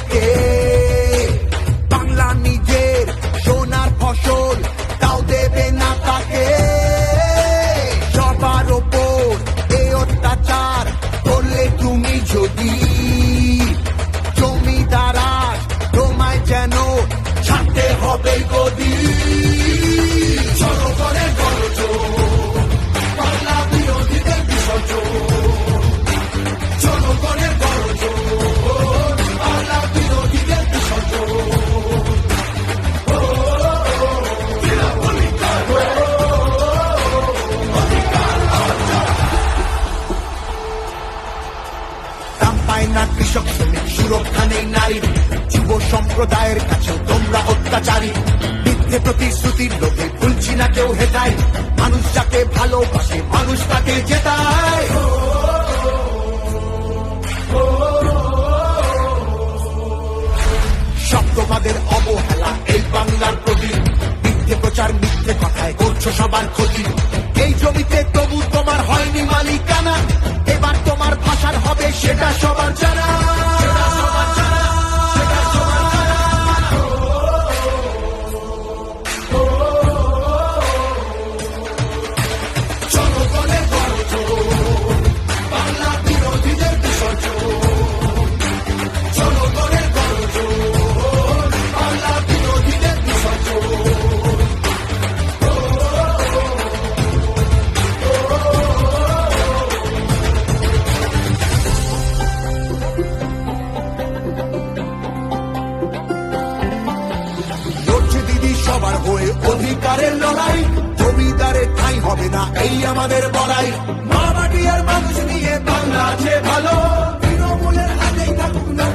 থাকে। বাংলা নিজের সোনার ফসল, তাও দেবে না তাকে। সবার ওপর এ অত্যাচার করলে তুমি যদি, জমিদারা তোমায় যেন ছাড়তে হবে গদি। জনগণের গর্জন, বাংলা বিরোধীদের বিসর্জন। জনগণের গর্জন, বাংলা বিরোধীদের বিসর্জন। দাম পায় না কৃষক শ্রমিক, সুরক্ষা নেই নারীর, যুব সম্প্রদায়ের কাছে তোমরা অত্যাচারী। মিথ্যে প্রতিশ্রুতির লোভে ভুলছি না কেউ হেটায়, মানুষ যাকে ভালোবাসে মানুষ তাকে জেতায়। শব্দবাদের অবহেলা এই বাংলার প্রতি, মিথ্যে প্রচার মিথ্যে কথায় করছো সবার ক্ষতি। এই জমিতে তবু তোমার হয়নি মালিকানা, এবার তোমার ভাষার হবে সেটা সবার জানা। জনগণের গর্জন, বাংলা বিরোধীদের বিসর্জন। জনগণের গর্জন, বাংলা বিরোধীদের বিসর্জন। লড়ছে দিদি সবার হয়ে অধিকারের লড়াই, জমিদারের ঠাঁই হবে না এই আমাদের বড়াই। মা মাটি আর মানুষ নিয়ে বাংলা আছে ভালো, তৃণমূলের হাতেই থাকুক না।